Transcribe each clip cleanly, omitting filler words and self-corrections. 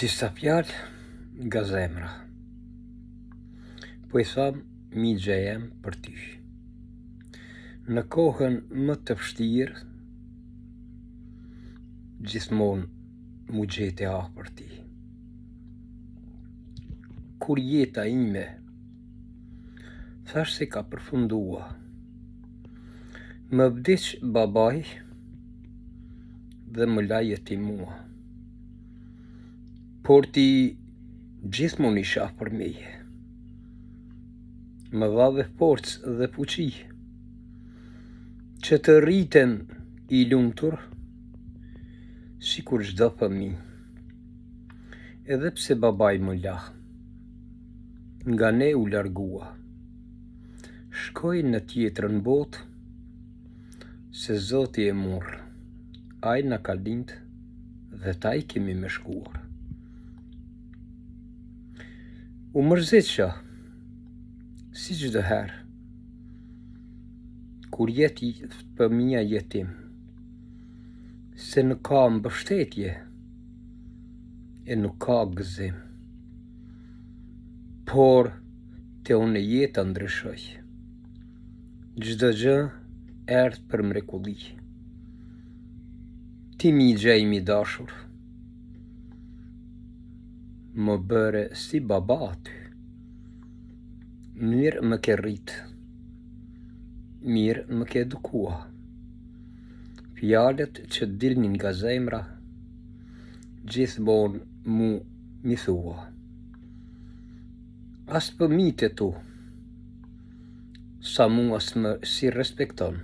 Disa fjalë nga zemra. Po I tham migja jem për ty. Në kohën më të vështirë, gjithmonë mu gjete afër ti. Kur jeta ime thash se ka përfundua, më vdiq babaj dhe më la jetimua. Por ti gjithmonë isha për meje, më dhave forcë dhe fuqi, që të rriten I lumtur, si kur çdo fëmijë. Edhe pse babaj më la, nga ne u largua, shkoj në tjetrën botë, se Zoti e morr, ai na ka lind dhe taj kemi me shkuar. U mërzitësha, si çdo herë, kur jeti fëmia jetim, se nuk ka mbështetje e nuk ka gëzim. Por te unë jeta ndryshoj, çdo gjë erdh për mrekulli. Ti migja im I dashur, më bëre si baba aty. Mirë më ke rrit, mirë më ke edukua. Fjalët që dilnin nga zemra, gjithmonë mu mi thua. As fëmijët e tu, sa mua s'më si respekton,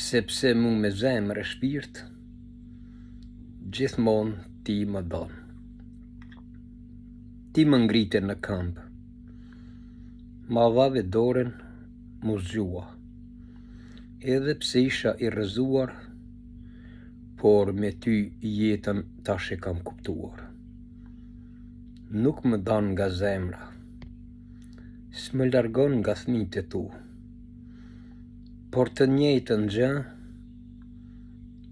sepse mu me zemër e shpirt, gjithmonë ti më don. Ti më ngrite në këmbë, ma dhave dorën, mu zgjua, edhe pse isha I rrëzuar, por me ty jetën tash e kam kuptuar. Nuk më dan nga zemra, s'më largon nga fëmijët e tu, por të njëjtën gjë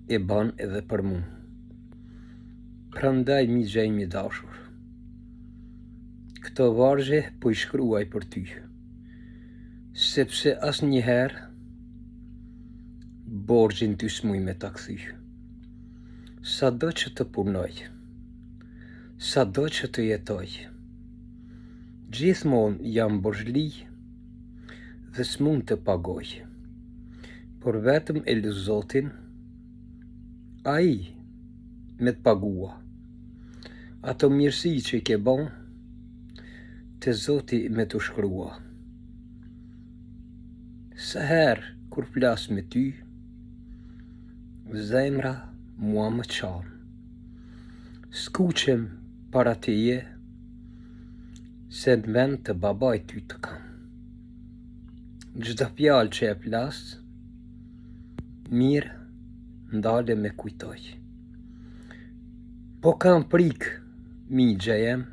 e ban edhe për mu. Prandaj migja im I dashur, këto vargje po I shkruaj për ty, sepse asnjëherë borxhin ty s'muj me ta kthy. Sado që të punoj, sado që të jetoj, gjithmonë jam borxhli dhe s'mund të pagoj, por vetëm e lut Zotin, ai me të pagua. Ato mirësi që I ke bon, te Zoti me të shkrua. Sa herë kur flas me ty, zemra mua më çon. Skuqem para teje, se në vend të babait ty të kam. Çdo fjalë që e flas, mirë ndale me kujtoj. Po kam prik, migja jem,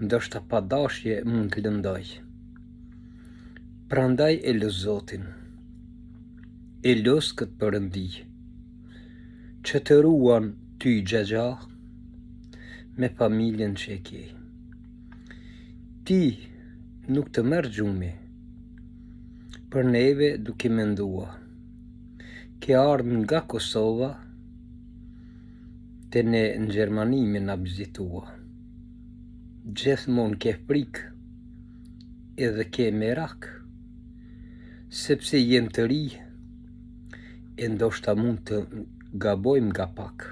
ndoshta pa dashje mund të lëndoj. Prandaj e lut Zotin, e los këtë Perëndi, që të ruan ty xhaxha me familjen që e ke. Ti nuk të merr gjumi, për neve duke mendua, ke ardhur nga Kosova, te ne në Gjermani me na vizitua. Gjithmonë ke frikë, edhe ke merak, sepse jem të ri, e ndoshta mund të gabojmë nga pak.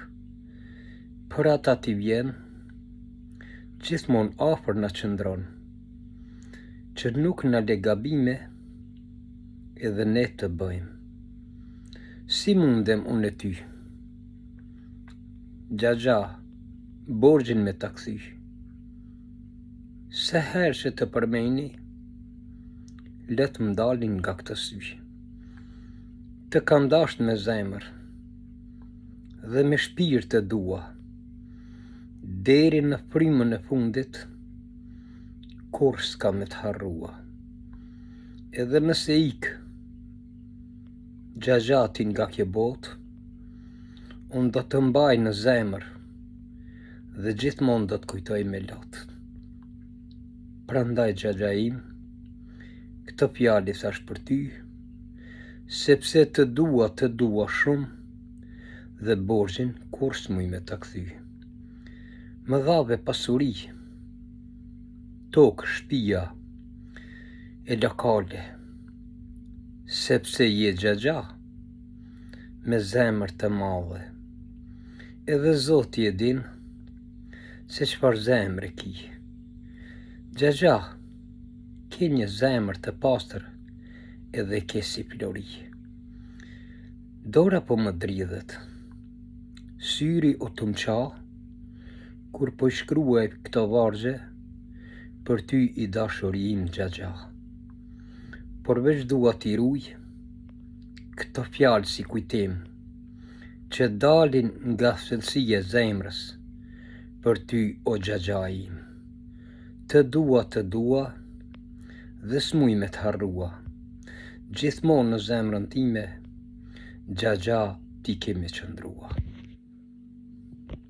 Për ata ti vjen, gjithmonë afër na qëndron, që nuk na le gabime, edhe ne të bëjmë. Si mundem unë e ty, xhaxha, borxhin me ta kthy. Se herë që të përmeni, let më dalin nga këtë sy. Të kam dashur me zemër, dhe me shpirt të dua, deri në frymën e fundit, kur s'ka me të harrua. Edhe nëse ik, xhaxhatin nga kjo botë, unë do të mbaj në zemër, dhe gjithmonë do të kujtoj me lot. Prandaj xhaxha im, këtë fjalë thash për ty, sepse të dua shumë dhe borxhin kur s'muj me ta kthy. Më dhave pasuri, tokë, shtëpia e lokale, sepse je xhaxha me zemër të madhe, edhe Zoti e din se çfarë zemre ki. Xhaxha, ke një zemër të pastër edhe ke si flori. Dora po më dridhet, syri o të mqa, kur po shkruaj këto vargje, për ty i dashuri im xhaxha. Por veç dua t'i ruj këto fjalë si kujtim, që dalin nga thellësia e zemrës, për ty o xhaxha im. Të dua, dhe s'muj me t'harrua, gjithmonë në zemrën time, xhaxha ti ke me qëndrua.